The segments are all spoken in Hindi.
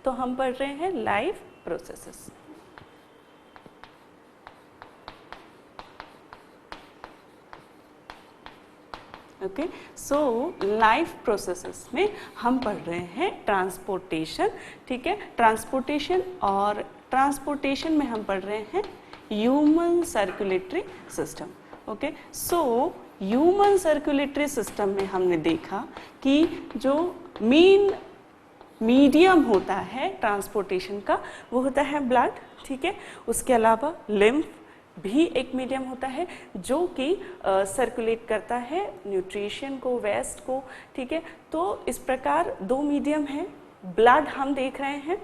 तो हम पढ़ रहे हैं life processes. Okay, so life processes में हम पढ़ रहे हैं ट्रांसपोर्टेशन, ठीक है, ट्रांसपोर्टेशन, और ट्रांसपोर्टेशन में हम पढ़ रहे हैं human circulatory system. Okay, so human circulatory system में हमने देखा कि जो मेन मीडियम होता है ट्रांसपोर्टेशन का वो होता है ब्लड, ठीक है, उसके अलावा लिम्फ भी एक मीडियम होता है जो कि सर्कुलेट करता है न्यूट्रिशन को, वेस्ट को, ठीक है। तो इस प्रकार दो मीडियम हैं। ब्लड हम देख रहे हैं,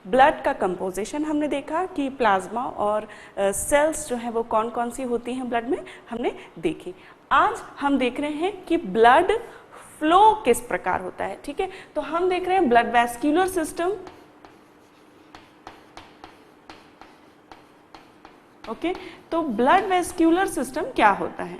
ब्लड का कंपोजिशन हमने देखा कि प्लाज्मा और सेल्स जो है वो कौन कौन सी होती हैं ब्लड में, हमने देखी। आज हम देख रहे हैं कि ब्लड फ्लो किस प्रकार होता है, ठीक है। तो हम देख रहे हैं ब्लड वैस्कुलर सिस्टम। ओके, तो ब्लड वैस्कुलर सिस्टम क्या होता है,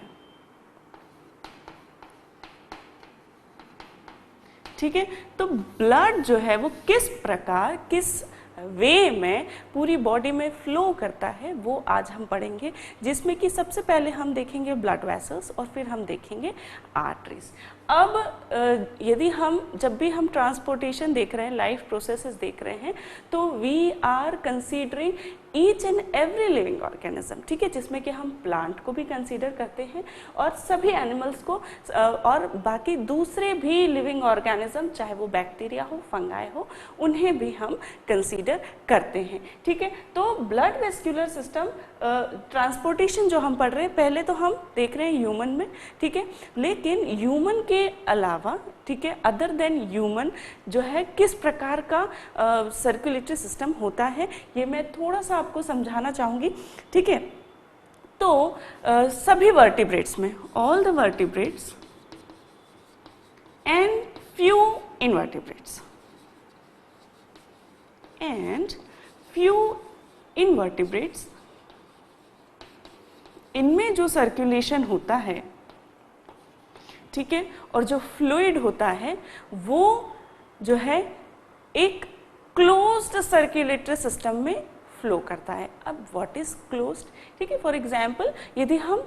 ठीक है। तो ब्लड जो है वो किस प्रकार, किस वे में पूरी बॉडी में फ्लो करता है वो आज हम पढ़ेंगे, जिसमें कि सबसे पहले हम देखेंगे ब्लड वेसल्स और फिर हम देखेंगे आर्टरीज। अब यदि हम जब भी हम ट्रांसपोर्टेशन देख रहे हैं, लाइफ प्रोसेसेस देख रहे हैं, तो we are considering each and every living organism, ठीक है, जिसमें कि हम प्लांट को भी कंसीडर करते हैं और सभी एनिमल्स को और बाकी दूसरे भी लिविंग ऑर्गेनिज्म, चाहे वो बैक्टीरिया हो, फंगाई हो, उन्हें भी हम कंसीडर करते हैं, ठीक है। तो ब्लड वेस्कुलर सिस्टम ट्रांसपोर्टेशन जो हम पढ़ रहे हैं, पहले तो हम देख रहे हैं ह्यूमन में, ठीक है, लेकिन ह्यूमन के अलावा, ठीक है, अदर देन ह्यूमन जो है किस प्रकार का सर्कुलेटरी सिस्टम होता है, ये मैं थोड़ा सा आपको समझाना चाहूँगी, ठीक है। तो सभी वर्टिब्रेट्स में, all the vertebrates and few invertebrates and few invertebrates, इनमें जो सर्कुलेशन होता है, ठीक है, और जो फ्लूइड होता है वो जो है एक क्लोज्ड सर्कुलेटरी सिस्टम में फ्लो करता है। अब व्हाट इज क्लोज्ड, ठीक है, फॉर एग्जांपल यदि हम,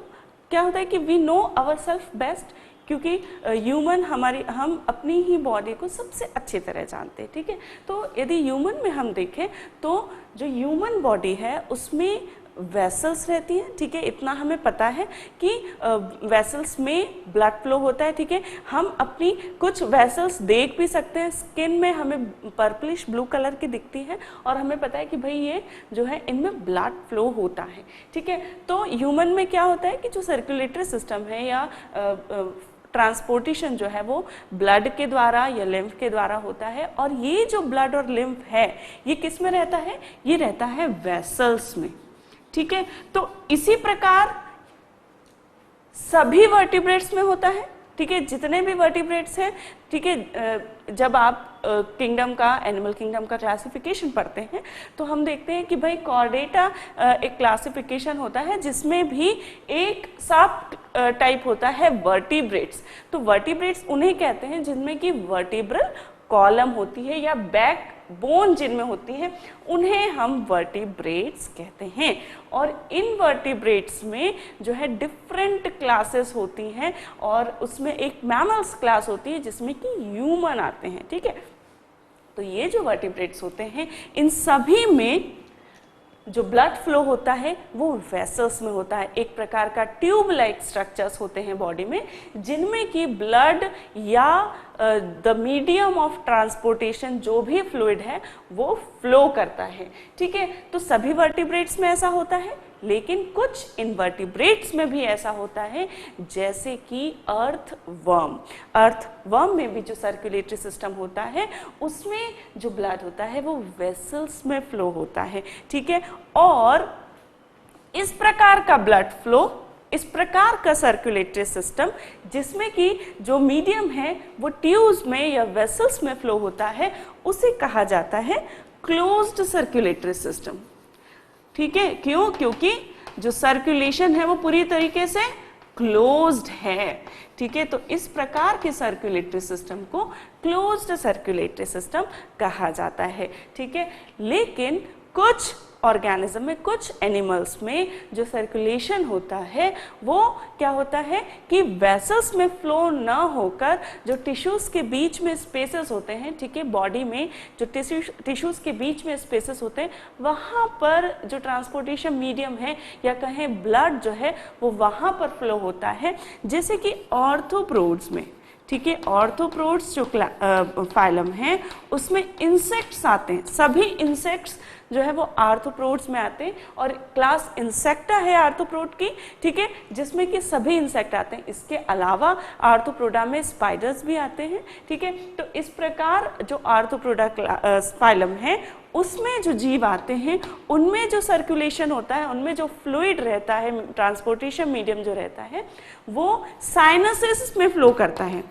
क्या होता है कि we know our self best, क्योंकि ह्यूमन हम अपनी ही बॉडी को सबसे अच्छी तरह जानते हैं, ठीक है। तो यदि ह्यूमन में हम देखें तो जो ह्यूमन बॉडी है उसमें वेसल्स रहती हैं, ठीक है, इतना हमें पता है कि वेसल्स में ब्लड फ्लो होता है, ठीक है। हम अपनी कुछ वेसल्स देख भी सकते हैं, स्किन में हमें पर्पलिश ब्लू कलर की दिखती है और हमें पता है कि भाई ये जो है इनमें ब्लड फ्लो होता है, ठीक है। तो ह्यूमन में क्या होता है कि जो सर्कुलेटरी सिस्टम है या ट्रांसपोर्टेशन जो है वो ब्लड के द्वारा या लिम्फ के द्वारा होता है, और ये जो ब्लड और लिम्फ है ये किस में रहता है, ये रहता है वेसल्स में, ठीक है। तो इसी प्रकार सभी वर्टिब्रेट्स में होता है, ठीक है, जितने भी वर्टिब्रेट्स हैं, ठीक है। जब आप किंगडम का, एनिमल किंगडम का क्लासिफिकेशन पढ़ते हैं तो हम देखते हैं कि भाई कॉर्डेटा एक क्लासिफिकेशन होता है जिसमें भी एक सब टाइप होता है वर्टिब्रेट्स। तो वर्टिब्रेट्स उन्हें कहते हैं जिनमें कि वर्टिब्रल कॉलम होती है या बैक बोन जिनमें होती है, उन्हें हम वर्टिब्रेट्स कहते हैं। और इन वर्टिब्रेट्स में जो है डिफरेंट क्लासेस होती हैं और उसमें एक मैमल्स क्लास होती है जिसमें कि ह्यूमन आते हैं, ठीक है। तो ये जो वर्टिब्रेट्स होते हैं इन सभी में जो ब्लड फ्लो होता है वो वेसल्स में होता है। एक प्रकार का ट्यूब लाइक स्ट्रक्चर्स होते हैं बॉडी में जिनमें कि ब्लड या द मीडियम ऑफ ट्रांसपोर्टेशन जो भी फ्लूइड है वो फ्लो करता है, ठीक है। तो सभी वर्टिब्रेट्स में ऐसा होता है, लेकिन कुछ इनवर्टिब्रेट्स में भी ऐसा होता है, जैसे कि अर्थवर्म। अर्थवर्म में भी जो सर्कुलेटरी सिस्टम होता है उसमें जो ब्लड होता है वो वेसल्स में फ्लो होता है, ठीक है। और इस प्रकार का ब्लड फ्लो, इस प्रकार का सर्कुलेटरी सिस्टम जिसमें कि जो मीडियम है वो ट्यूब्स में या वेसल्स में फ्लो होता है, उसे कहा जाता है क्लोज्ड सर्कुलेटरी सिस्टम, ठीक है। क्यों? क्योंकि जो सर्कुलेशन है वो पूरी तरीके से क्लोज्ड है, ठीक है। तो इस प्रकार के सर्कुलेटरी सिस्टम को क्लोज्ड सर्कुलेटरी सिस्टम कहा जाता है, ठीक है। लेकिन कुछ ऑर्गेनिज्म में, कुछ एनिमल्स में जो सर्कुलेशन होता है वो क्या होता है कि वेसल्स में फ्लो ना होकर जो टिश्यूज के बीच में स्पेसेस होते हैं, ठीक है, बॉडी में जो टिश्यूज के बीच में स्पेसेस होते हैं वहाँ पर जो ट्रांसपोर्टेशन मीडियम है या कहें ब्लड जो है वो वहाँ पर फ्लो होता है। जैसे कि ऑर्थोप्रोड्स में, ठीक है, ऑर्थोप्रोड्स जो फाइलम है उसमें इंसेक्ट्स आते हैं, सभी इंसेक्ट्स जो है वो आर्थ्रोपोड्स में आते हैं और क्लास इंसेक्टा है आर्थ्रोपोड की, ठीक है, जिसमें कि सभी इंसेक्ट आते हैं। इसके अलावा आर्थ्रोपोडा में स्पाइडर्स भी आते हैं, ठीक है। तो इस प्रकार जो आर्थ्रोपोडा फाइलम है उसमें जो जीव आते हैं उनमें जो सर्कुलेशन होता है, उनमें जो फ्लूइड रहता है, ट्रांसपोर्टेशन मीडियम जो रहता है वो साइनसेस में फ्लो करता है।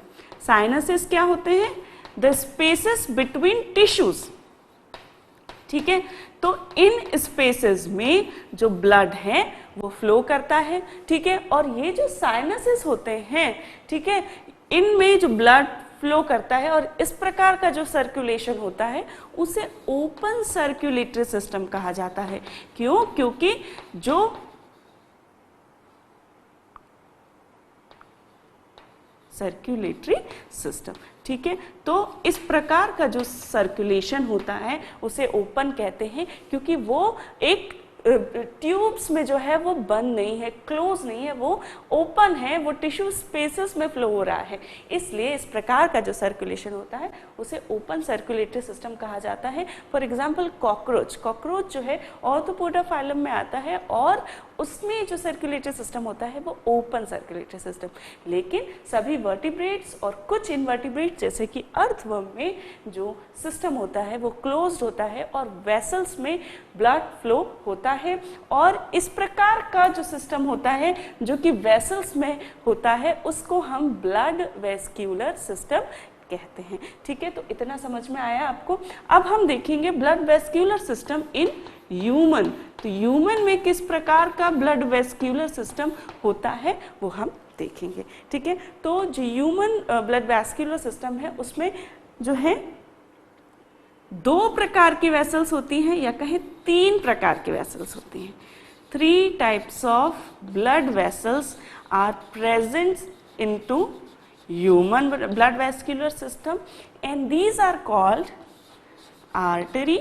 साइनसेस क्या होते हैं? द स्पेसेस बिटवीन टिश्यूज, ठीक है। तो इन स्पेसेस में जो ब्लड है वो फ्लो करता है, ठीक है। और ये जो साइनसेस होते हैं, ठीक है, इनमें जो ब्लड फ्लो करता है और इस प्रकार का जो सर्कुलेशन होता है उसे ओपन सर्कुलेटरी सिस्टम कहा जाता है। क्यों? क्योंकि जो सर्कुलेटरी सिस्टम, ठीक है, तो इस प्रकार का जो सर्कुलेशन होता है उसे ओपन कहते हैं क्योंकि वो एक ट्यूब्स में जो है वो बंद नहीं है, क्लोज नहीं है, वो ओपन है, वो टिश्यू स्पेसेस में फ्लो हो रहा है। इसलिए इस प्रकार का जो सर्कुलेशन होता है उसे ओपन सर्कुलेटरी सिस्टम कहा जाता है। फॉर एग्जांपल कॉकरोच जो है ऑर्थोपोडा फाइलम में आता है और उसमें जो सर्कुलेटरी सिस्टम होता है वो ओपन सर्कुलेटरी सिस्टम। लेकिन सभी वर्टिब्रेट्स और कुछ इनवर्टिब्रेट्स जैसे कि अर्थवर्म में जो सिस्टम होता है वो क्लोज्ड होता है और वेसल्स में ब्लड फ्लो होता है। और इस प्रकार का जो सिस्टम होता है जो कि वेसल्स में होता है उसको हम ब्लड वेस्क्यूलर सिस्टम कहते हैं, ठीक है। तो इतना समझ में आया आपको। अब हम देखेंगे blood vascular system in human. तो ह्यूमन में किस प्रकार का ब्लड वेस्क्यूलर सिस्टम होता है वो हम देखेंगे, ठीक है। तो जो ह्यूमन ब्लड वेस्क्यूलर सिस्टम है उसमें जो है 2 प्रकार की वेसल्स होती हैं या कहें 3 प्रकार की वेसल्स होती हैं। 3 types of blood vessels are present into human blood vascular system and these are called artery,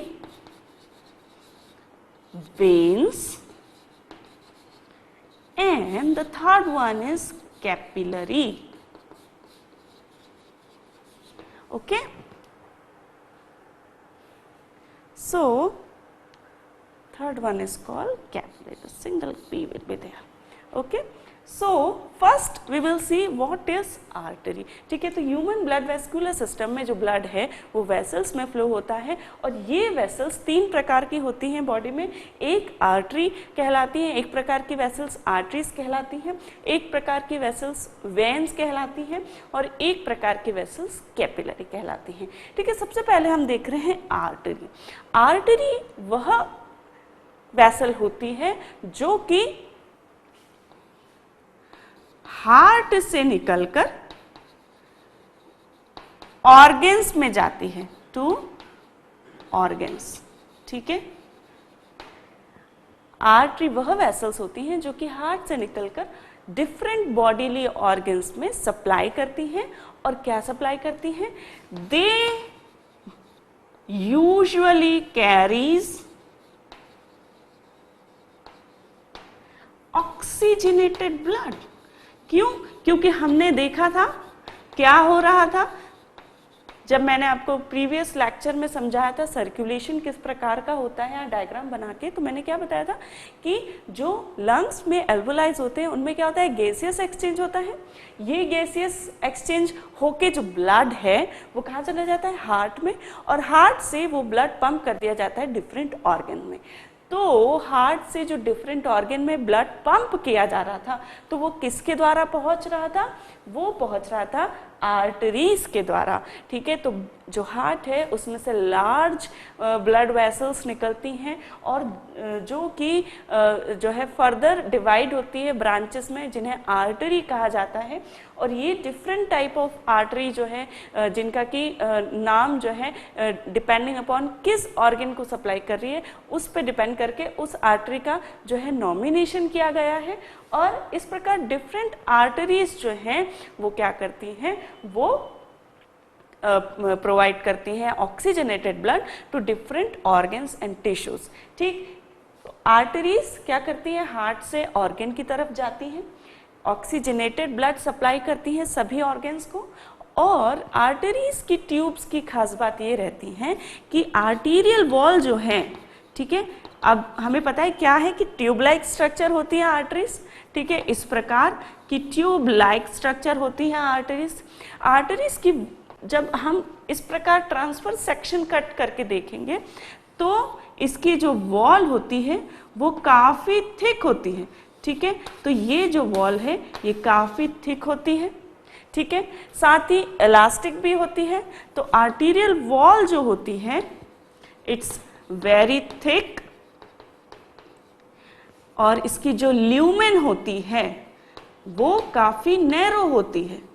veins and the third one is capillary. Okay, so third one is called capillary. The single P will be there. Okay, so first we will see what is artery, ठीक है। तो ह्यूमन ब्लड वेस्कुलर सिस्टम में जो ब्लड है वो वेसल्स में फ्लो होता है और ये वेसल्स 3 प्रकार की होती हैं बॉडी में। एक आर्टरी कहलाती है, एक प्रकार की वेसल्स आर्टरीज कहलाती हैं, एक प्रकार की वेसल्स वेन्स कहलाती हैं और एक प्रकार की वेसल्स कैपिलरी कहलाती हैं, ठीक है। सबसे पहले हम देख रहे हैं आर्टरी। आर्टरी वह वेसल होती है जो कि हार्ट से निकलकर ऑर्गन्स में जाती है, टू ऑर्गन्स, ठीक है। आर्टरी वह वेसल्स होती हैं जो कि हार्ट से निकलकर डिफरेंट बॉडीली ऑर्गन्स में सप्लाई करती हैं। और क्या सप्लाई करती हैं? They usually carries oxygenated blood. क्यों? क्योंकि हमने देखा था क्या हो रहा था जब मैंने आपको प्रीवियस लेक्चर में समझाया था सर्कुलेशन किस प्रकार का होता है, यहाँ डायग्राम बना के। तो मैंने क्या बताया था कि जो लंग्स में एल्वोलाइज होते हैं उनमें क्या होता है, गैसियस एक्सचेंज होता है। ये गैसियस एक्सचेंज होके जो ब्लड है वो कहाँ चला जाता है, हार्ट में, और हार्ट से वो ब्लड पंप कर दिया जाता है डिफरेंट ऑर्गन में। तो हार्ट से जो डिफरेंट ऑर्गन में ब्लड पंप किया जा रहा था, तो वो किसके द्वारा पहुंच रहा था? वो पहुंच रहा था आर्टरीज के द्वारा। ठीक है, तो जो हार्ट है उसमें से लार्ज ब्लड वेसल्स निकलती हैं और जो कि जो है फर्दर डिवाइड होती है ब्रांचेस में, जिन्हें आर्टरी कहा जाता है। और ये डिफरेंट टाइप ऑफ आर्टरी जो है जिनका कि नाम जो है डिपेंडिंग अपॉन किस ऑर्गन को सप्लाई कर रही है उस पे डिपेंड करके उस आर्टरी का जो है नॉमिनेशन किया गया है। और इस प्रकार डिफरेंट आर्टरीज जो हैं वो क्या करती हैं? वो प्रोवाइड करती हैं oxygenated blood to different organs and tissues. ठीक, आर्टरीज क्या करती हैं? हार्ट से ऑर्गन की तरफ जाती हैं, ऑक्सीजनेटेड ब्लड सप्लाई करती हैं सभी ऑर्गन्स को। और आर्टरीज की ट्यूब्स की खास बात ये रहती है कि आर्टीरियल वॉल जो है, ठीक है, अब हमें पता है क्या है कि ट्यूब लाइक स्ट्रक्चर होती है आर्टरीज। ठीक है, इस प्रकार की ट्यूब लाइक स्ट्रक्चर होती है आर्टरीज। आर्टरीज की जब हम इस प्रकार ट्रांसफर सेक्शन कट करके देखेंगे तो इसकी जो वॉल होती है वो काफ़ी थिक होती है। ठीक है, तो ये जो वॉल है ये काफ़ी थिक होती है। ठीक है, साथ ही इलास्टिक भी होती है। तो आर्टीरियल वॉल जो होती है इट्स वेरी थिक और इसकी जो ल्यूमेन होती है वो काफ़ी नैरो होती है।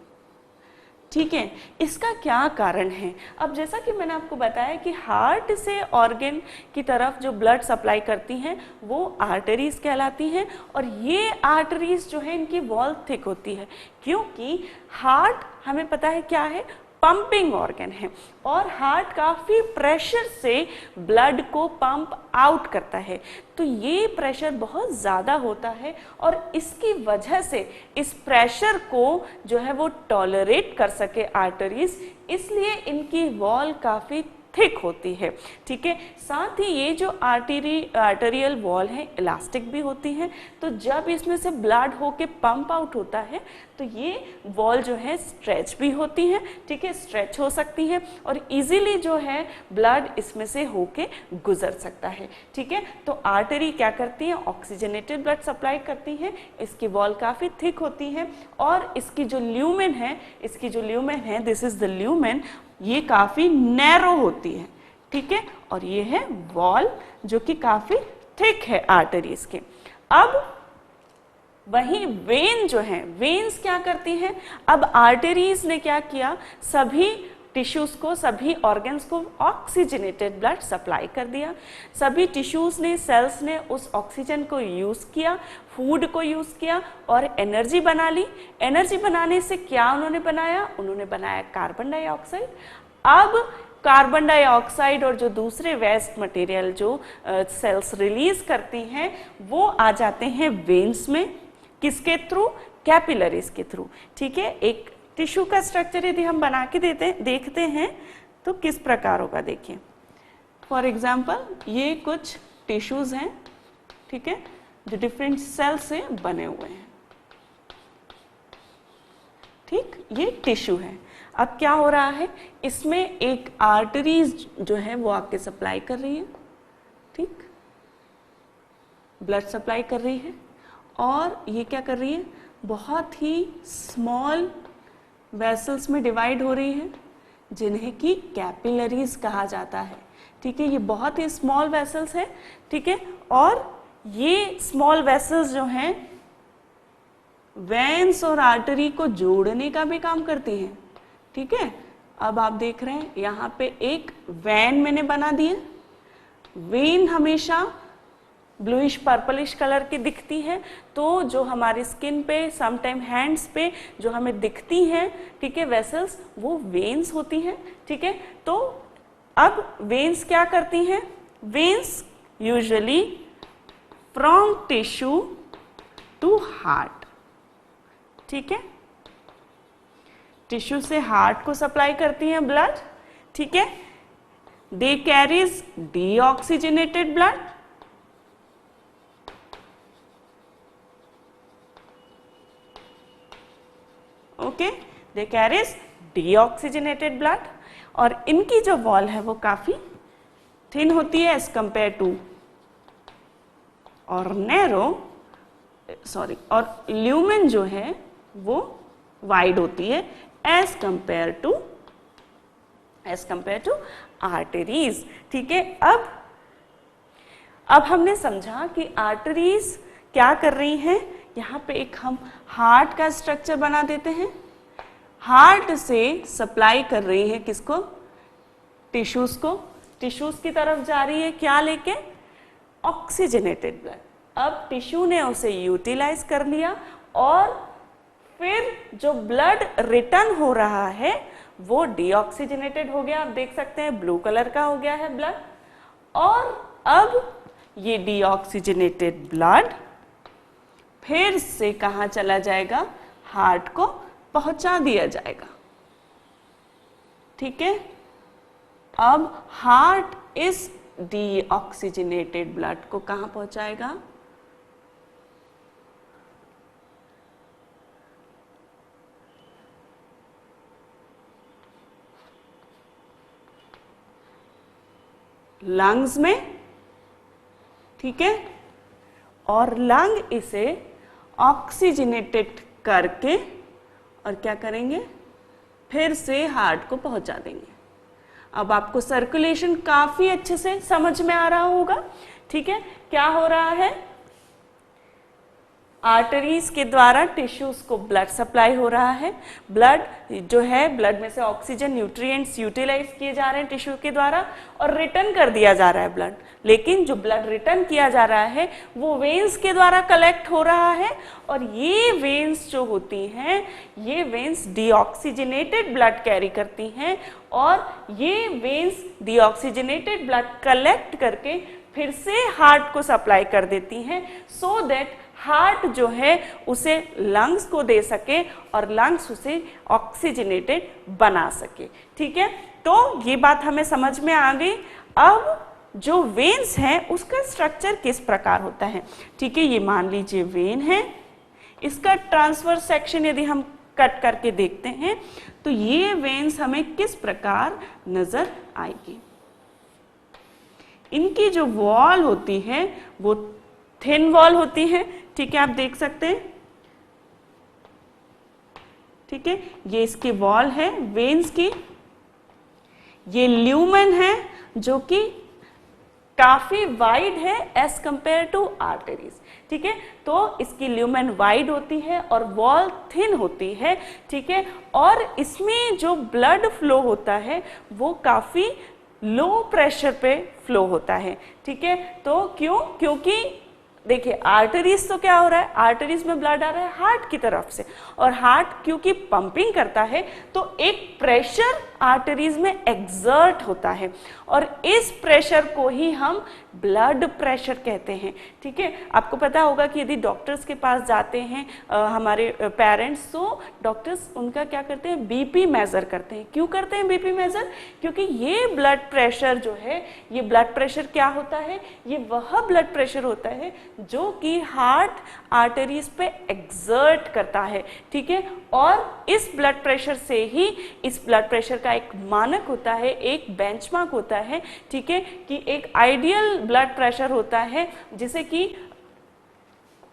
ठीक है, इसका क्या कारण है? अब जैसा कि मैंने आपको बताया कि हार्ट से ऑर्गन की तरफ जो ब्लड सप्लाई करती हैं वो आर्टरीज कहलाती हैं और ये आर्टरीज जो है इनकी वॉल थिक होती है, क्योंकि हार्ट हमें पता है क्या है? पंपिंग ऑर्गन है और हार्ट काफ़ी प्रेशर से ब्लड को पंप आउट करता है। तो ये प्रेशर बहुत ज़्यादा होता है और इसकी वजह से इस प्रेशर को जो है वो टॉलरेट कर सके आर्टरीज, इसलिए इनकी वॉल काफ़ी थिक होती है। ठीक है, साथ ही ये जो आर्टेरियल वॉल है इलास्टिक भी होती है। तो जब इसमें से ब्लड होके पंप आउट होता है तो ये वॉल जो है स्ट्रेच भी होती है। ठीक है, स्ट्रेच हो सकती है और इजीली जो है ब्लड इसमें से होके गुजर सकता है। ठीक है, तो आर्टरी क्या करती है? ऑक्सीजनेटेड ब्लड सप्लाई करती है। इसकी वॉल काफ़ी थिक होती है और इसकी जो ल्यूमेन है दिस इज द ल्यूमेन, ये काफ़ी नैरो होती है। ठीक है, और ये है वॉल जो कि काफ़ी थिक है आर्टरीज के। अब वही वेन जो है, वेन्स क्या करती हैं? अब आर्टरीज ने क्या किया? सभी टिश्यूज को, सभी ऑर्गन्स को ऑक्सीजनेटेड ब्लड सप्लाई कर दिया। सभी टिश्यूज ने, सेल्स ने उस ऑक्सीजन को यूज़ किया, फूड को यूज़ किया और एनर्जी बना ली। एनर्जी बनाने से क्या उन्होंने बनाया? उन्होंने बनाया कार्बन डाइऑक्साइड। अब कार्बन डाइऑक्साइड और जो दूसरे वेस्ट मटेरियल जो सेल्स रिलीज करती हैं वो आ जाते हैं वेन्स में। किसके थ्रू? कैपिलरीज के थ्रू। ठीक है, एक टिश्यू का स्ट्रक्चर यदि हम बना के देखते हैं तो किस प्रकार होगा, देखिए। फॉर एग्जाम्पल ये कुछ टिश्यूज हैं, ठीक है, जो डिफरेंट सेल से बने हुए हैं। ठीक, ये टिश्यू है। अब क्या हो रहा है? इसमें एक आर्टरीज जो है वो आके सप्लाई कर रही है। ठीक, ब्लड सप्लाई कर रही है और ये क्या कर रही है? बहुत ही स्मॉल वेसल्स में डिवाइड हो रही है जिन्हें कि कैपिलरीज कहा जाता है। ठीक है, ये बहुत ही स्मॉल वेसल्स है। ठीक है, और ये स्मॉल वेसल्स जो हैं वेन्स और आर्टरी को जोड़ने का भी काम करती हैं। ठीक है, अब आप देख रहे हैं यहाँ पे एक वेन मैंने बना दिया। वेन हमेशा ब्लूइश पर्पलिश कलर की दिखती है, तो जो हमारी स्किन पे, समटाइम हैंड्स पे जो हमें दिखती हैं, ठीक है, वेसल्स, वो वेन्स होती हैं। ठीक है, तो अब वेन्स क्या करती हैं? Veins usually from tissue to heart. ठीक है, टिश्यू से हार्ट को सप्लाई करती हैं ब्लड। ठीक है, दे कैरीज डीऑक्सीजनेटेड ब्लड। ओके, दे कैरीज डीऑक्सीजनेटेड ब्लड और इनकी जो वॉल है वो काफी थिन होती है एज कंपेयर टू और नैरो और ल्यूमेन जो है वो वाइड होती है एज कंपेयर टू आर्टरीज। ठीक है, अब हमने समझा कि आर्टरीज क्या कर रही हैं। यहाँ पे एक हम हार्ट का स्ट्रक्चर बना देते हैं, हार्ट से सप्लाई कर रही है किसको, टिश्यूज को, टिश्यूज की तरफ जा रही है क्या लेके, ऑक्सीजनेटेड ब्लड। अब टिश्यू ने उसे यूटिलाइज कर लिया और फिर जो ब्लड रिटर्न हो रहा है वो डीऑक्सीजनेटेड हो गया। आप देख सकते हैं ब्लू कलर का हो गया है ब्लड। और अब ये डीऑक्सीजनेटेड ब्लड फिर से कहाँ चला जाएगा, हार्ट को पहुंचा दिया जाएगा। ठीक है, अब हार्ट इस डीऑक्सीजनेटेड ब्लड को कहाँ पहुंचाएगा, लंग्स में। ठीक है, और लंग इसे ऑक्सीजनेटेड करके और क्या करेंगे, फिर से हार्ट को पहुंचा देंगे। अब आपको सर्कुलेशन काफी अच्छे से समझ में आ रहा होगा। ठीक है, क्या हो रहा है, आर्टरीज के द्वारा टिश्यूज को ब्लड सप्लाई हो रहा है। ब्लड जो है, ब्लड में से ऑक्सीजन न्यूट्रिएंट्स यूटिलाइज किए जा रहे हैं टिश्यू के द्वारा और रिटर्न कर दिया जा रहा है ब्लड। लेकिन जो ब्लड रिटर्न किया जा रहा है वो वेन्स के द्वारा कलेक्ट हो रहा है और ये वेन्स जो होती हैं, ये वेन्स डीऑक्सीजनेटेड ब्लड कैरी करती हैं और ये वेन्स डीऑक्सीजनेटेड ब्लड कलेक्ट करके फिर से हार्ट को सप्लाई कर देती हैं, सो दैट हार्ट जो है उसे लंग्स को दे सके और लंग्स उसे ऑक्सीजनेटेड बना सके। ठीक है, तो ये बात हमें समझ में आ गई। अब जो वेन्स हैं उसका स्ट्रक्चर किस प्रकार होता है। ठीक है, ये मान लीजिए वेन है, इसका ट्रांसवर्स सेक्शन यदि हम कट करके देखते हैं तो ये वेन्स हमें किस प्रकार नजर आएगी। इनकी जो वॉल होती है वो थिन वॉल होती है। ठीक है, आप देख सकते हैं। ठीक है, ये इसकी वॉल है वेन्स की। ये ल्यूमेन है जो कि काफी वाइड है एज कंपेयर टू आर्टरीज। ठीक है, तो इसकी ल्यूमेन वाइड होती है और वॉल थिन होती है। ठीक है, और इसमें जो ब्लड फ्लो होता है वो काफी लो प्रेशर पे फ्लो होता है। ठीक है, तो क्योंकि देखिए आर्टरीज तो क्या हो रहा है, आर्टरीज में ब्लड आ रहा है हार्ट की तरफ से और हार्ट क्योंकि पंपिंग करता है तो एक प्रेशर आर्टरीज में एक्सर्ट होता है और इस प्रेशर को ही हम ब्लड प्रेशर कहते हैं। ठीक है, आपको पता होगा कि यदि डॉक्टर्स के पास जाते हैं हमारे पेरेंट्स, तो डॉक्टर्स उनका क्या करते हैं, बीपी मेजर करते हैं। क्यों करते हैं बीपी मेजर, क्योंकि ये ब्लड प्रेशर जो है, ये ब्लड प्रेशर क्या होता है, ये वह ब्लड प्रेशर होता है जो कि हार्ट आर्टरीज पे एक्सर्ट करता है। ठीक है, और इस ब्लड प्रेशर से ही, इस ब्लड प्रेशर का एक मानक होता है, एक बेंचमार्क होता है। ठीक है, कि एक आइडियल ब्लड प्रेशर होता है जिसे कि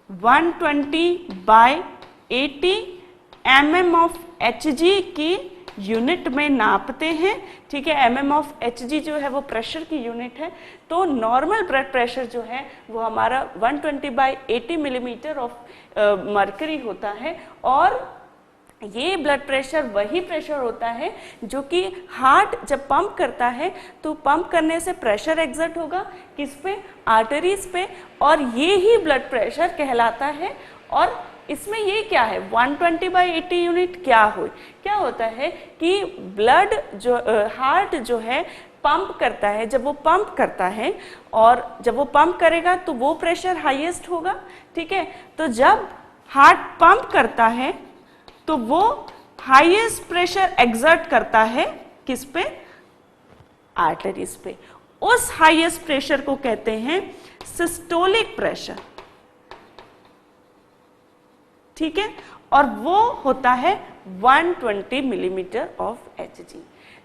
120/80 mm ऑफ Hg की यूनिट में नापते हैं। ठीक है, mm ऑफ Hg जो है वो प्रेशर की यूनिट है। तो नॉर्मल ब्लड प्रेशर जो है वो हमारा 120/80 मिलीमीटर ऑफ मर्करी होता है और ये ब्लड प्रेशर वही प्रेशर होता है जो कि हार्ट जब पंप करता है तो पंप करने से प्रेशर एक्सर्ट होगा किस पे, आर्टरीज पे, और ये ही ब्लड प्रेशर कहलाता है। और इसमें ये क्या है, 120/80 यूनिट क्या होता है कि ब्लड जो हार्ट जो है पंप करता है, जब वो पंप करता है और जब वो पंप करेगा तो वो प्रेशर हाईएस्ट होगा। ठीक है, तो जब हार्ट पंप करता है तो वो हाईएस्ट प्रेशर एक्सर्ट करता है किस पे, आर्टरीज पे। उस हाईएस्ट प्रेशर को कहते हैं सिस्टोलिक प्रेशर। ठीक है, और वो होता है 120 मिलीमीटर ऑफ Hg।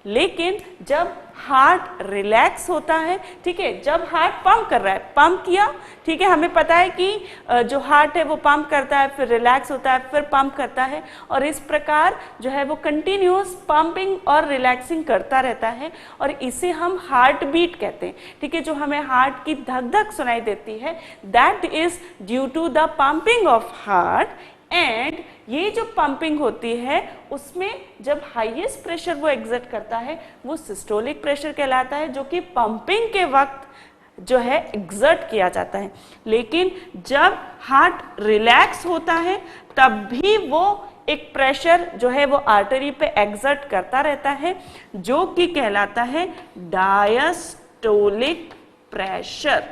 लेकिन जब हार्ट रिलैक्स होता है, ठीक है, जब हार्ट पंप कर रहा है, पंप किया, ठीक है, हमें पता है कि जो हार्ट है वो पंप करता है, फिर रिलैक्स होता है, फिर पंप करता है, और इस प्रकार जो है वो कंटिन्यूस पंपिंग और रिलैक्सिंग करता रहता है, और इसे हम हार्ट बीट कहते हैं, ठीक है, जो हमें हार्ट की धक धक सुनाई देती है, that is due to the pumping of heart. And ये जो पंपिंग होती है उसमें जब हाईएस्ट प्रेशर वो एग्जर्ट करता है वो सिस्टोलिक प्रेशर कहलाता है, जो कि पंपिंग के वक्त जो है एग्जर्ट किया जाता है। लेकिन जब हार्ट रिलैक्स होता है तब भी वो एक प्रेशर जो है वो आर्टरी पे एग्जर्ट करता रहता है, जो कि कहलाता है डायस्टोलिक प्रेशर।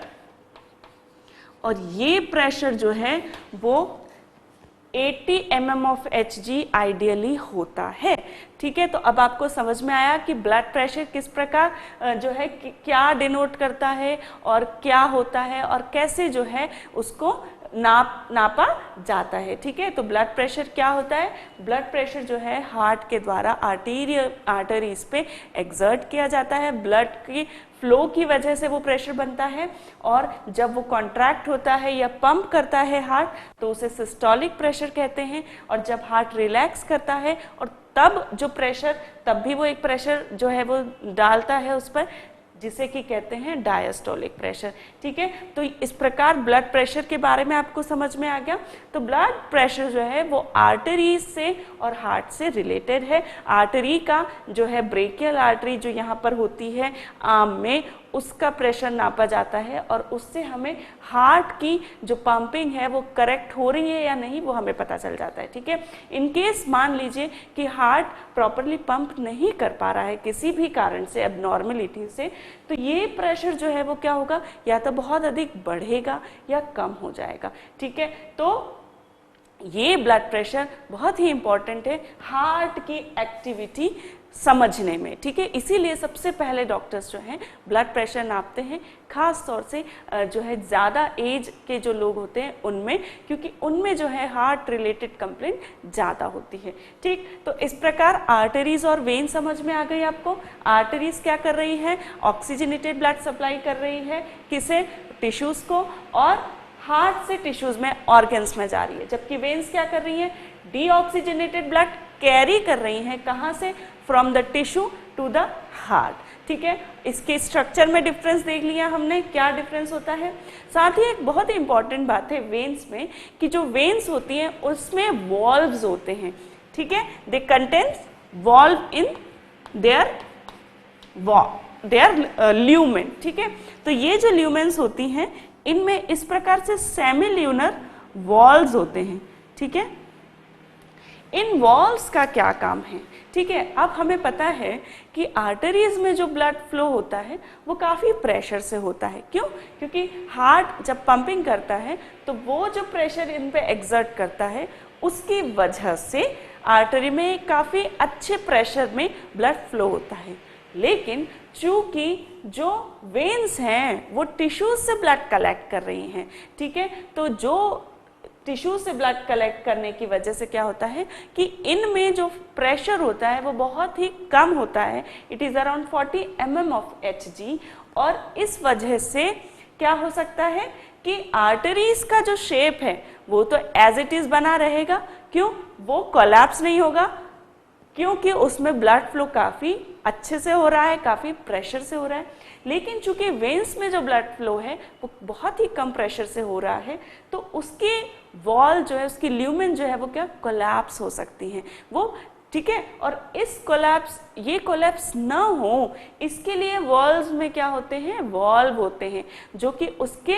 और ये प्रेशर जो है वो 80 mm ऑफ Hg आइडियली होता है, ठीक है। तो अब आपको समझ में आया कि ब्लड प्रेशर किस प्रकार जो है क्या डिनोट करता है और क्या होता है और कैसे जो है उसको नापा जाता है, ठीक है। तो ब्लड प्रेशर क्या होता है? ब्लड प्रेशर जो है हार्ट के द्वारा आर्टरीज पे एग्जर्ट किया जाता है, ब्लड की फ्लो की वजह से वो प्रेशर बनता है, और जब वो कॉन्ट्रैक्ट होता है या पंप करता है हार्ट तो उसे सिस्टोलिक प्रेशर कहते हैं, और जब हार्ट रिलैक्स करता है और तब जो प्रेशर, तब भी वो एक प्रेशर जो है वो डालता है उस पर, जिसे कि कहते हैं डायस्टोलिक प्रेशर, ठीक है। तो इस प्रकार ब्लड प्रेशर के बारे में आपको समझ में आ गया। तो ब्लड प्रेशर जो है वो आर्टरीज से और हार्ट से रिलेटेड है। आर्टरी का जो है ब्रेकियल आर्टरी जो यहाँ पर होती है आर्म में, उसका प्रेशर नापा जाता है और उससे हमें हार्ट की जो पंपिंग है वो करेक्ट हो रही है या नहीं वो हमें पता चल जाता है, ठीक है। इन केस मान लीजिए कि हार्ट प्रॉपरली पंप नहीं कर पा रहा है किसी भी कारण से, एबनॉर्मलिटी से, तो ये प्रेशर जो है वो क्या होगा, या तो बहुत अधिक बढ़ेगा या कम हो जाएगा, ठीक है। तो ये ब्लड प्रेशर बहुत ही इंपॉर्टेंट है हार्ट की एक्टिविटी समझने में, ठीक है। इसीलिए सबसे पहले डॉक्टर्स जो हैं ब्लड प्रेशर नापते हैं, खास तौर से जो है ज़्यादा एज के जो लोग होते हैं उनमें, क्योंकि उनमें जो है हार्ट रिलेटेड कंप्लेंट ज़्यादा होती है, ठीक। तो इस प्रकार आर्टरीज और वेन समझ में आ गई आपको। आर्टरीज क्या कर रही है? ऑक्सीजनेटेड ब्लड सप्लाई कर रही है, किसे? टिश्यूज़ को, और हार्ट से टिश्यूज़ में, ऑर्गन्स में जा रही है। जबकि वेन्स क्या कर रही हैं? डीऑक्सीजनेटेड ब्लड कैरी कर रही हैं, कहाँ से? From the tissue to the heart, ठीक है। इसके स्ट्रक्चर में डिफरेंस देख लिया हमने, क्या डिफरेंस होता है। साथ ही एक बहुत ही इंपॉर्टेंट बात है वेन्स में, कि जो वेन्स होती हैं उसमें वॉल्व्स होते हैं, ठीक है। They contain valve in their lumen, ठीक है। तो ये जो ल्यूमेन्स होती हैं इनमें इस प्रकार से सेमी ल्यूनर वॉल्व्स होते हैं, ठीक है। इन वॉल्व्स का क्या काम है, ठीक है। अब हमें पता है कि आर्टरीज में जो ब्लड फ्लो होता है वो काफ़ी प्रेशर से होता है। क्यों? क्योंकि हार्ट जब पंपिंग करता है तो वो जो प्रेशर इन पे एग्जर्ट करता है उसकी वजह से आर्टरी में काफ़ी अच्छे प्रेशर में ब्लड फ्लो होता है। लेकिन चूंकि जो वेन्स हैं वो टिश्यूज से ब्लड कलेक्ट कर रही हैं, ठीक है, तो जो टिश्यू से ब्लड कलेक्ट करने की वजह से क्या होता है कि इनमें जो प्रेशर होता है वो बहुत ही कम होता है, it is around 40 mm of Hg, और इस वजह से क्या हो सकता है कि आर्टरीज का जो शेप है वो तो एज इट इज़ बना रहेगा। क्यों? वो कोलैप्स नहीं होगा, क्योंकि उसमें ब्लड फ्लो काफ़ी अच्छे से हो रहा है, काफ़ी प्रेशर से हो रहा है। लेकिन चूंकि वेन्स में जो ब्लड फ्लो है वो बहुत ही कम प्रेशर से हो रहा है, तो उसकी वॉल जो है, उसकी ल्यूमेन जो है वो क्या, कोलैप्स हो सकती हैं वो, ठीक है। और ये कोलैप्स ना हो इसके लिए वॉल्व्स में क्या होते हैं, वॉल्व होते हैं जो कि उसके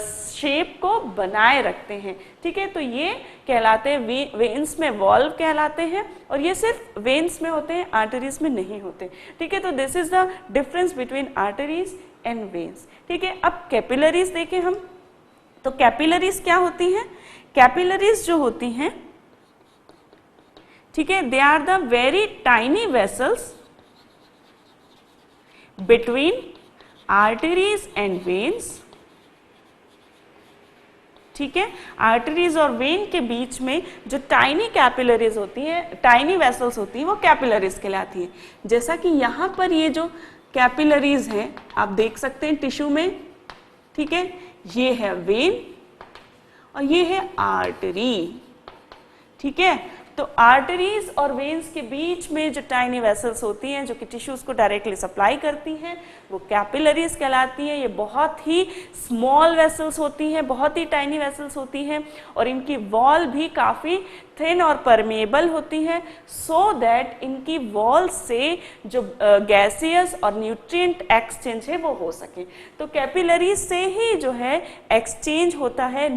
शेप को बनाए रखते हैं, ठीक है। तो ये कहलाते हैं वेन्स में वॉल्व कहलाते हैं, और ये सिर्फ वेन्स में होते हैं, आर्टरीज में नहीं होते, ठीक है। तो this is the difference between arteries and veins, ठीक है। अब कैपिलरीज देखें हम, तो कैपिलरीज क्या होती हैं? कैपिलरीज जो होती हैं, ठीक है, they are the very tiny vessels between arteries and veins, ठीक है। आर्टरीज और वेन के बीच में जो टाइनी कैपिलरीज होती है, टाइनी वेसल्स होती हैं, वो कैपिलरीज कहलाती हैं। जैसा कि यहाँ पर ये जो कैपिलरीज हैं आप देख सकते हैं टिश्यू में, ठीक है, ये है वेन और ये है आर्टरी, ठीक है। तो आर्टरीज और वेन्स के बीच में जो टाइनी वेसल्स होती हैं जो कि टिश्यूज को डायरेक्टली सप्लाई करती हैं वो कैपिलरीज कहलाती हैं। ये बहुत ही स्मॉल वेसल्स होती हैं, बहुत ही टाइनी वेसल्स होती हैं और इनकी वॉल भी काफ़ी थिन और परमेबल होती है, सो दैट इनकी वॉल से जो गैसियस और न्यूट्रिएंट एक्सचेंज है वो हो सके। तो कैपिलरीज से ही जो है एक्सचेंज होता है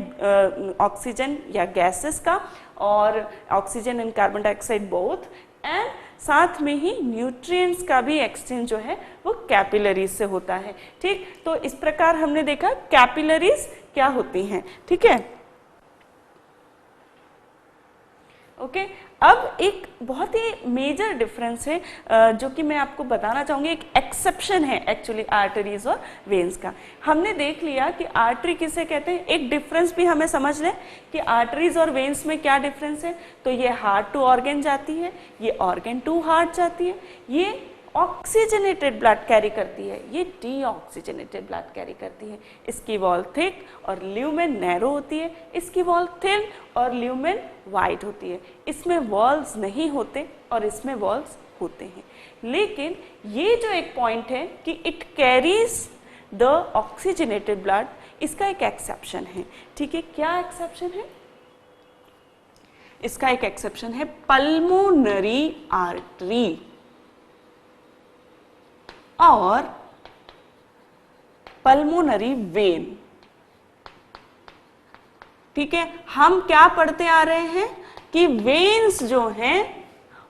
ऑक्सीजन या गैसेस का, और oxygen and carbon dioxide both, and साथ में ही न्यूट्रिएंट्स का भी एक्सचेंज जो है वो कैपिलरीज से होता है, ठीक। तो इस प्रकार हमने देखा कैपिलरीज क्या होती हैं, ठीक है, ओके। अब एक बहुत ही मेजर डिफरेंस है जो कि मैं आपको बताना चाहूँगी, एक एक्सेप्शन है एक्चुअली आर्टरीज और वेन्स का। हमने देख लिया कि आर्टरी किसे कहते हैं, एक डिफरेंस भी हमें समझ लें कि आर्टरीज और वेन्स में क्या डिफरेंस है। तो ये हार्ट टू ऑर्गन जाती है, ये ऑर्गन टू हार्ट जाती है, ये ऑक्सीजनेटेड ब्लड कैरी करती है, ये डीऑक्सीजनेटेड ब्लड कैरी करती है। इसकी वॉल थिक और ल्यूमेन नैरो होती है, इसकी वॉल थिन और ल्यूमेन वाइड होती है। इसमें वॉल्स नहीं होते और इसमें वॉल्स होते हैं। लेकिन ये जो एक पॉइंट है कि it carries the oxygenated blood, इसका एक एक्सेप्शन है, ठीक है। क्या एक्सेप्शन है? इसका एक एक्सेप्शन है पल्मोनरी आर्टरी और पल्मोनरी वेन, ठीक है। हम क्या पढ़ते आ रहे हैं कि वेन्स जो हैं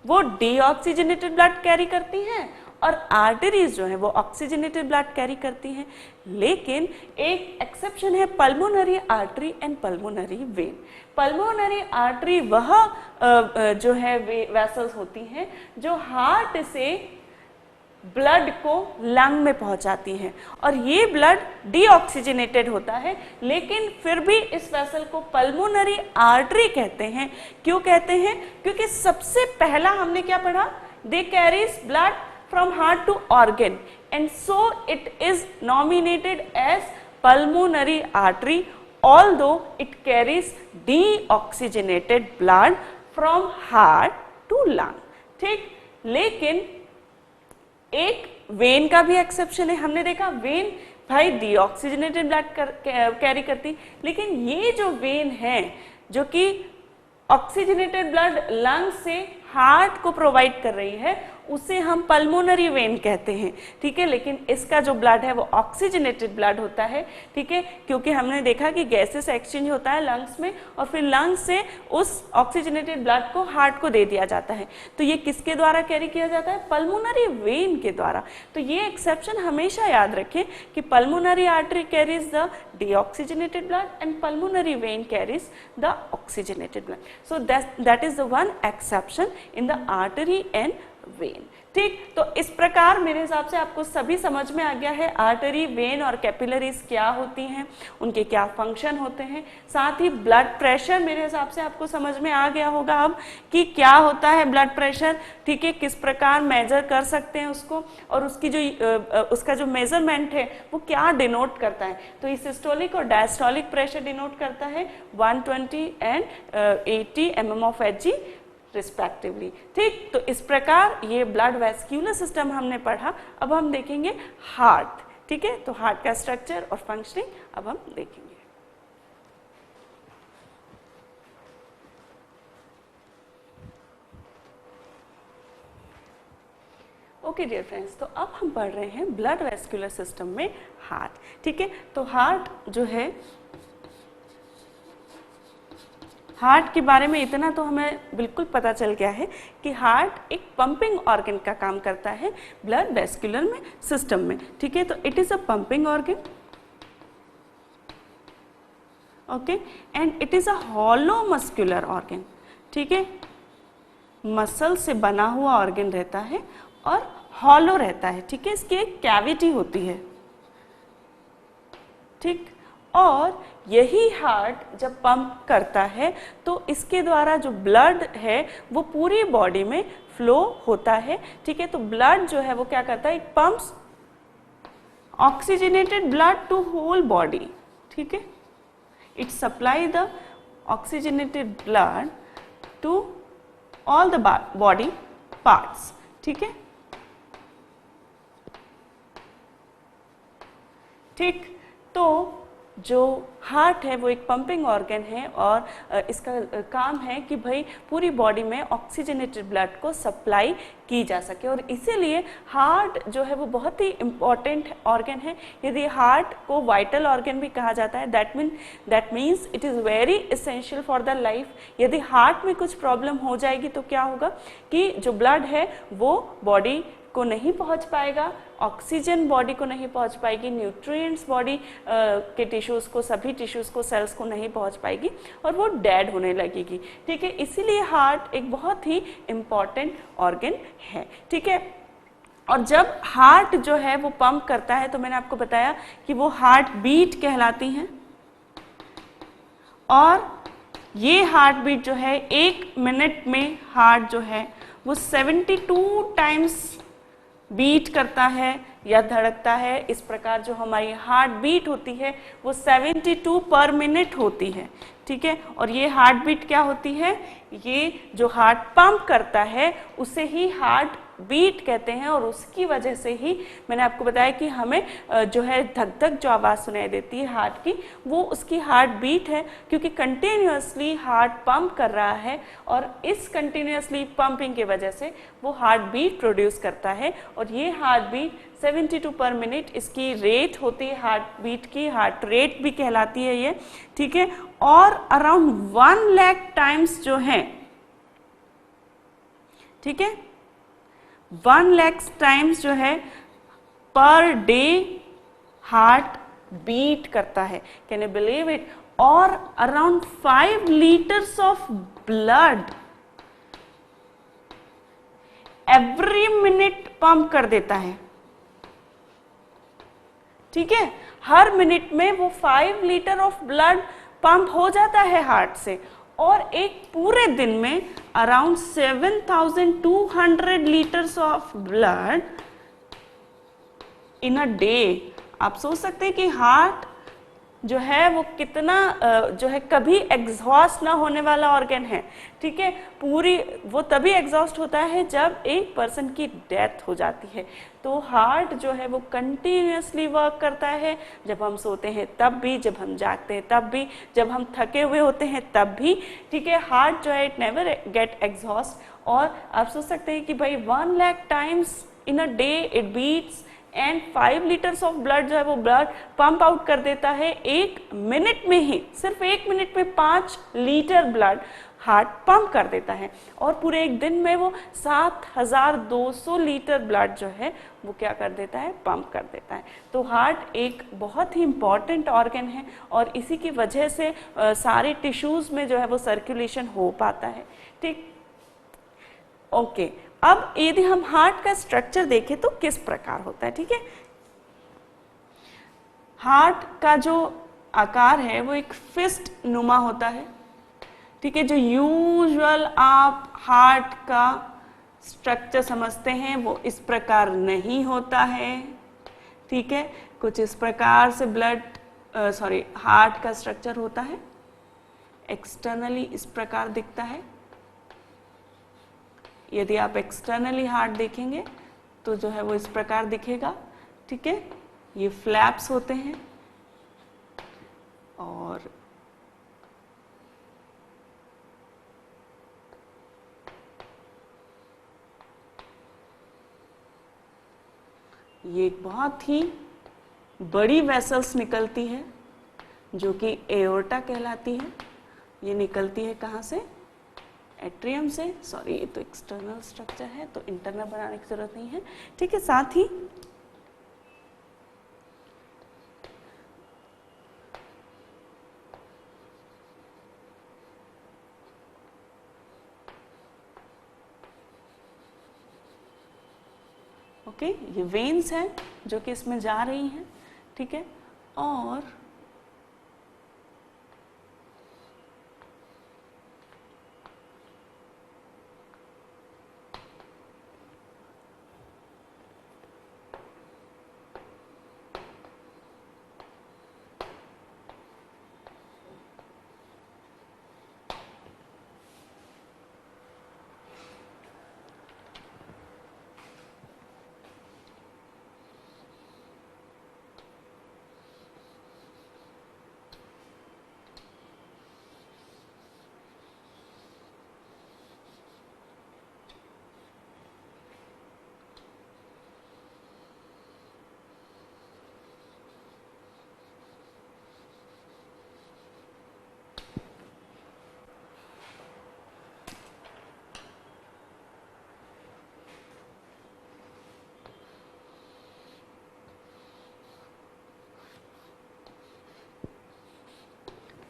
वो डीऑक्सीजनेटेड ब्लड कैरी करती हैं और आर्टरीज जो है वो ऑक्सीजनेटेड ब्लड कैरी करती हैं। लेकिन एक एक्सेप्शन है pulmonary artery and pulmonary vein. Pulmonary artery वह जो है वेसल्स होती हैं जो हार्ट से ब्लड को लंग में पहुंचाती हैं और ये ब्लड डीऑक्सीजनेटेड होता है, लेकिन फिर भी इस वेसल को पल्मोनरी आर्टरी कहते हैं। क्यों कहते हैं? क्योंकि सबसे पहला हमने क्या पढ़ा, they carries blood from heart to organ and so it is nominated as pulmonary artery although it carries deoxygenated blood from heart to lung, ठीक। लेकिन एक वेन का भी एक्सेप्शन है। हमने देखा वेन भाई डीऑक्सीजनेटेड ब्लड कैरी करती, लेकिन ये जो वेन है जो कि ऑक्सीजनेटेड ब्लड लंग से हार्ट को प्रोवाइड कर रही है उसे हम पल्मोनरी वेन कहते हैं, ठीक है। लेकिन इसका जो ब्लड है वो ऑक्सीजनेटेड ब्लड होता है, ठीक है, क्योंकि हमने देखा कि गैसेस एक्सचेंज होता है लंग्स में और फिर लंग्स से उस ऑक्सीजनेटेड ब्लड को हार्ट को दे दिया जाता है। तो ये किसके द्वारा कैरी किया जाता है? पल्मोनरी वेन के द्वारा। तो ये एक्सेप्शन हमेशा याद रखें कि pulmonary artery carries the deoxygenated blood and pulmonary vein carries the oxygenated blood. So that is the one exception in the artery and when, ठीक। तो इस प्रकार मेरे हिसाब से आपको सभी समझ में आ गया है आर्टरी, वेन और कैपिलरीज क्या होती हैं, उनके क्या फंक्शन होते हैं। साथ ही ब्लड प्रेशर मेरे हिसाब से आपको समझ में आ गया होगा अब कि क्या होता है ब्लड प्रेशर, ठीक है, किस प्रकार मेजर कर सकते हैं उसको और उसकी जो उसका जो मेजरमेंट है वो क्या डिनोट करता है। तो ये सिस्टोलिक और डायस्टोलिक प्रेशर डिनोट करता है 120 and 80 mm of Hg respectively, ठीक। तो इस प्रकार ये ब्लड वेस्क्यूलर सिस्टम हमने पढ़ा। अब हम देखेंगे हार्ट, ठीक है। तो हार्ट का स्ट्रक्चर और फंक्शनिंग अब हम देखेंगे। ओके डियर फ्रेंड्स, तो अब हम पढ़ रहे हैं ब्लड वेस्क्यूलर सिस्टम में हार्ट, ठीक है। तो हार्ट जो है, हार्ट के बारे में इतना तो हमें बिल्कुल पता चल गया है कि हार्ट एक पंपिंग ऑर्गन का काम करता है ब्लड वेस्क्यूलर में सिस्टम में, ठीक है। तो it is a pumping organ, okay, and it is a hollow muscular organ, ठीक है। मसल से बना हुआ ऑर्गन रहता है और हॉलो रहता है, ठीक है। इसकी एक कैविटी होती है, ठीक। और यही हार्ट जब पंप करता है तो इसके द्वारा जो ब्लड है वो पूरी बॉडी में फ्लो होता है, ठीक है। तो ब्लड जो है वो क्या करता है, it pumps oxygenated blood to whole body, ठीक है। It supply the oxygenated blood to all the body parts, ठीक है। ठीक, तो जो हार्ट है वो एक पंपिंग ऑर्गन है और इसका काम है कि भाई पूरी बॉडी में ऑक्सीजनेटेड ब्लड को सप्लाई की जा सके, और इसीलिए हार्ट जो है वो बहुत ही इम्पॉर्टेंट ऑर्गन है। यदि हार्ट को वाइटल ऑर्गन भी कहा जाता है, that means it is very essential for the life. यदि हार्ट में कुछ प्रॉब्लम हो जाएगी तो क्या होगा कि जो ब्लड है वो बॉडी को नहीं पहुंच पाएगा, ऑक्सीजन बॉडी को नहीं पहुंच पाएगी, न्यूट्रिएंट्स बॉडी के टिश्यूज को, सभी टिश्यूज को, सेल्स को नहीं पहुंच पाएगी और वो डेड होने लगेगी, ठीक है। इसीलिए हार्ट एक बहुत ही इम्पॉर्टेंट ऑर्गन है, ठीक है। और जब हार्ट जो है वो पंप करता है तो मैंने आपको बताया कि वो हार्ट बीट कहलाती हैं, और ये हार्ट बीट जो है 1 मिनट में हार्ट जो है वो 72 टाइम्स बीट करता है या धड़कता है। इस प्रकार जो हमारी हार्ट बीट होती है वो 72 पर मिनट होती है, ठीक है। और ये हार्ट बीट क्या होती है, ये जो हार्ट पंप करता है उसे ही हार्ट बीट कहते हैं, और उसकी वजह से ही मैंने आपको बताया कि हमें जो है धक धक जो आवाज़ सुनाई देती है हार्ट की, वो उसकी हार्ट बीट है, क्योंकि कंटिन्यूअसली हार्ट पंप कर रहा है और इस कंटिन्यूअसली पंपिंग की वजह से वो हार्ट बीट प्रोड्यूस करता है। और ये हार्ट बीट 72 पर मिनट इसकी रेट होती है, हार्ट बीट की हार्ट रेट भी कहलाती है ये, ठीक है। और अराउंड 1 लाख टाइम्स जो है, ठीक है, 1 लाख टाइम्स जो है पर डे हार्ट बीट करता है, कैन यू बिलीव इट। और around 5 litres of blood every minute pump कर देता है, ठीक है। हर मिनट में वो 5 लीटर ऑफ ब्लड पंप हो जाता है हार्ट से, और एक पूरे दिन में around 7200 litres of blood in a day. आप सोच सकते हैं कि हार्ट जो है वो कितना जो है कभी एग्जॉस्ट ना होने वाला ऑर्गन है, ठीक है। पूरी वो तभी एग्जॉस्ट होता है जब एक पर्सन की डेथ हो जाती है। तो हार्ट जो है वो कंटिन्यूअसली वर्क करता है, जब हम सोते हैं तब भी, जब हम जागते हैं तब भी, जब हम थके हुए होते हैं तब भी, ठीक है। हार्ट जो है इट नेवर गेट एग्जॉस्ट। और आप सोच सकते हैं कि भाई 1 lakh times in a day it beats and 5 litres of blood जो है वो ब्लड पंप आउट कर देता है 1 मिनट में ही, सिर्फ 1 मिनट में 5 लीटर ब्लड हार्ट पंप कर देता है। और पूरे एक दिन में वो 7200 लीटर ब्लड जो है वो क्या कर देता है, पंप कर देता है। तो हार्ट एक बहुत ही इम्पॉर्टेंट ऑर्गन है और इसी की वजह से सारे टिश्यूज में जो है वो सर्कुलेशन हो पाता है, ठीक। ओके, अब यदि हम हार्ट का स्ट्रक्चर देखें तो किस प्रकार होता है, ठीक है। हार्ट का जो आकार है वो एक फिस्ट नुमा होता है, ठीक है। जो यूजुअल आप हार्ट का स्ट्रक्चर समझते हैं वो इस प्रकार नहीं होता है, ठीक है। कुछ इस प्रकार से हार्ट का स्ट्रक्चर होता है, एक्सटर्नली इस प्रकार दिखता है। यदि आप एक्सटर्नली हार्ट देखेंगे तो जो है वो इस प्रकार दिखेगा, ठीक है। ये फ्लैप्स होते हैं और ये एक बहुत ही बड़ी वेसल्स निकलती है जो कि एओर्टा कहलाती है। ये निकलती है कहाँ से, एट्रियम से। सॉरी, ये तो एक्सटर्नल स्ट्रक्चर है तो इंटरनल बनाने की जरूरत नहीं है, ठीक है। साथ ही ओके, ये वेन्स हैं जो कि इसमें जा रही हैं, ठीक है। और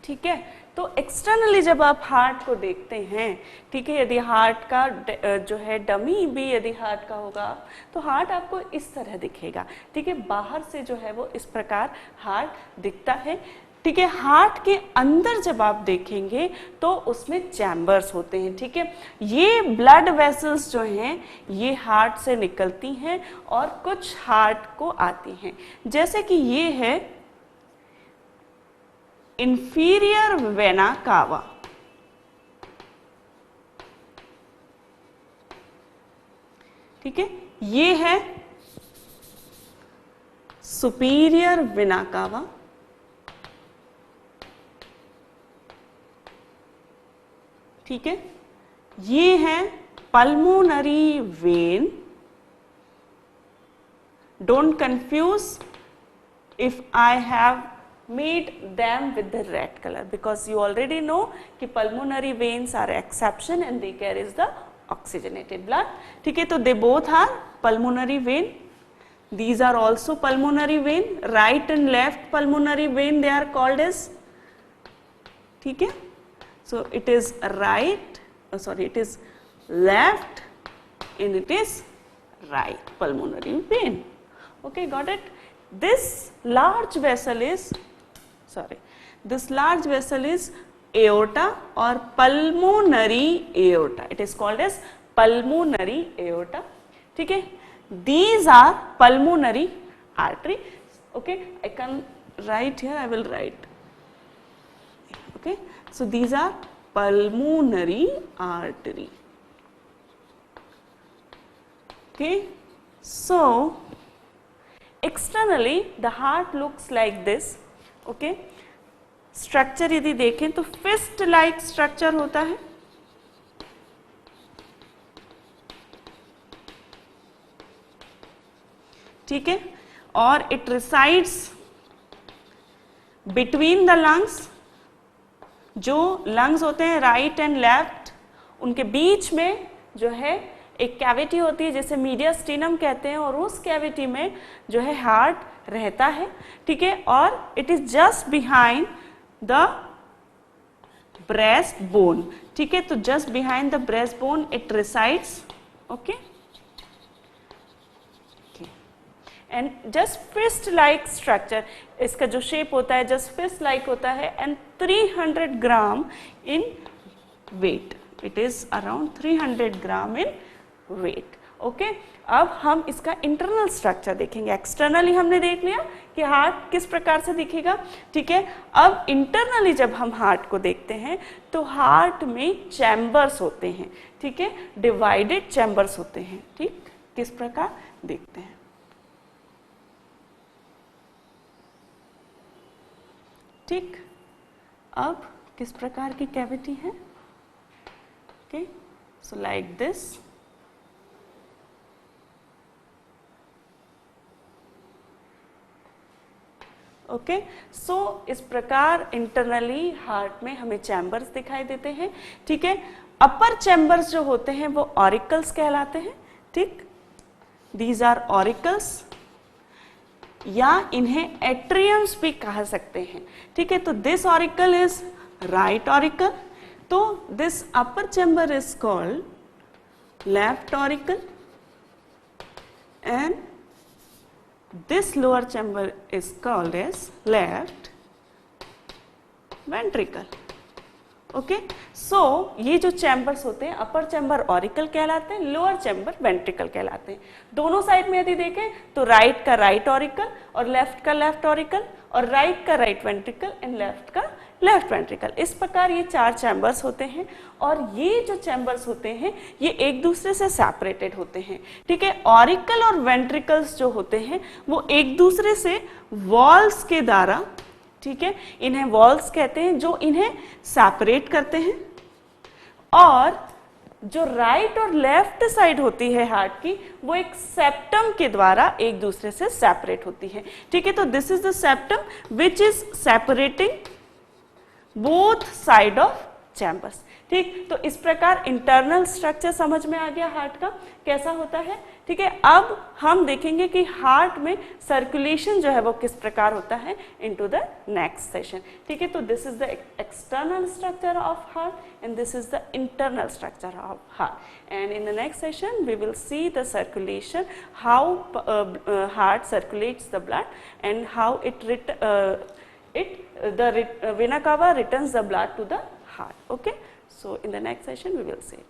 ठीक है। तो एक्सटर्नली जब आप हार्ट को देखते हैं, ठीक है, यदि हार्ट का जो है डमी भी यदि हार्ट का होगा तो हार्ट आपको इस तरह दिखेगा, ठीक है। बाहर से जो है वो इस प्रकार हार्ट दिखता है, ठीक है। हार्ट के अंदर जब आप देखेंगे तो उसमें चैम्बर्स होते हैं, ठीक है। ये ब्लड वेसल्स जो हैं ये हार्ट से निकलती हैं और कुछ हार्ट को आती हैं, जैसे कि ये है इंफीरियर वेना कावा, ठीक है। ये है सुपीरियर वेना कावा, ठीक है। ये है pulmonary vein. Don't confuse if I have made them with the red color, because you already know कि pulmonary veins are exception and they carries the oxygenated blood, ठीक है। तो they both are pulmonary vein. These are also pulmonary vein. Right and left pulmonary vein they are called as, ठीक है। So it is right, it is left and it is right pulmonary vein. Okay, got it? This large vessel is aorta or pulmonary aorta. It is called as pulmonary aorta, ठीक है। These are pulmonary artery. Okay, I can write here. I will write. Okay, so these are pulmonary artery. Okay, so externally the heart looks like this. Okay, structure यदि देखें तो फिस्ट लाइक स्ट्रक्चर होता है, ठीक है। और it resides between the lungs. जो लंग्स होते हैं राइट एंड लेफ्ट, उनके बीच में जो है एक कैविटी होती है जिसे मीडियास्टिनम कहते हैं, और उस कैविटी में जो है हार्ट रहता है, ठीक है। और it is just behind the breast bone, ठीक है। तो just behind the breast bone it resides, okay. And just fist like structure, इसका जो शेप होता है जस्ट फिस्ट लाइक होता है, and 300 gram in weight, it is around 300 gram in weight, okay. अब हम इसका इंटरनल स्ट्रक्चर देखेंगे। एक्सटर्नली हमने देख लिया कि हार्ट किस प्रकार से दिखेगा, ठीक है। अब इंटरनली जब हम हार्ट को देखते हैं तो हार्ट में चैम्बर्स होते हैं, ठीक है, डिवाइडेड चैम्बर्स होते हैं, ठीक। किस प्रकार देखते हैं, ठीक। अब किस प्रकार की कैविटी है, okay. So like this, okay. So इस प्रकार इंटरनली हार्ट में हमें चैम्बर्स दिखाई देते हैं, ठीक है। अपर चैम्बर्स जो होते हैं वो ऑरिकल्स कहलाते हैं, ठीक। दीज आर ऑरिकल्स, या इन्हें एट्रियम्स भी कह सकते हैं, ठीक है। तो this auricle is right auricle, तो this upper chamber is called left auricle and this lower chamber is called as left ventricle, okay। so ये जो चैम्बर्स होते हैं अपर चैम्बर ऑरिकल कहलाते हैं, लोअर चैम्बर वेंट्रिकल कहलाते हैं। दोनों साइड में यदि देखें तो राइट का राइट ऑरिकल और लेफ्ट का लेफ्ट ऑरिकल, और राइट का राइट वेंट्रिकल एंड लेफ्ट का लेफ्ट वेंट्रिकल। इस प्रकार ये 4 चैम्बर्स होते हैं, और ये जो चैम्बर्स होते हैं ये एक दूसरे से सेपरेटेड होते हैं, ठीक है। ऑरिकल और वेंट्रिकल्स जो होते हैं वो एक दूसरे से वॉल्स के द्वारा, ठीक है, इन्हें वॉल्स कहते हैं, जो इन्हें सेपरेट करते हैं। और जो राइट और लेफ्ट साइड होती है हार्ट की वो एक सेप्टम के द्वारा एक दूसरे से सेपरेट होती है, ठीक है। तो this is the septum which is separating both side of chambers. ठीक, तो इस प्रकार इंटरनल स्ट्रक्चर समझ में आ गया हार्ट का कैसा होता है। ठीक है, अब हम देखेंगे कि हार्ट में सर्कुलेशन जो है वो किस प्रकार होता है इनटू द नेक्स्ट सेशन। ठीक है, तो this is the external structure of heart and this is the internal structure of heart, and in the next session we will see the circulation, how heart circulates the blood and how the vena cava returns the blood to the heart. Okay, so in the next session we will see.